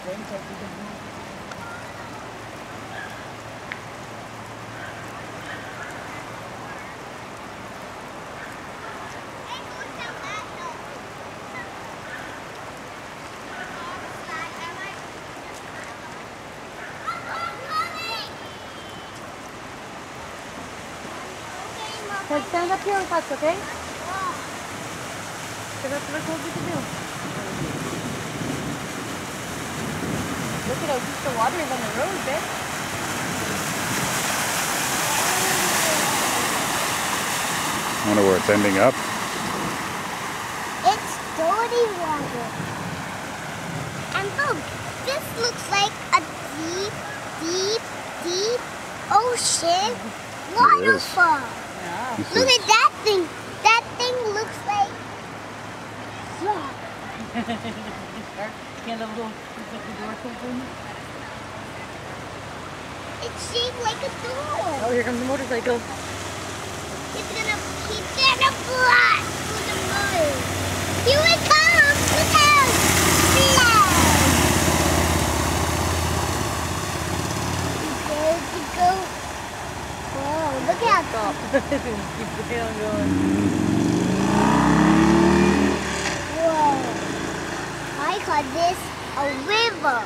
Okay, stand up here with us, okay? Because that's what I told you to do. Look at how deep the water is on the road, babe. I wonder where it's ending up. It's dirty water. And look, this looks like a deep, deep, deep ocean waterfall. Yeah. Look at that thing. That thing looks like rock. Can't have a little door open? It's shaped like a door. Oh, here comes the motorcycle. He's gonna fly through the mud. Here it comes. Look out. There you go. Whoa, look out. Stop. Keep the on going. Whoa. I call this a river.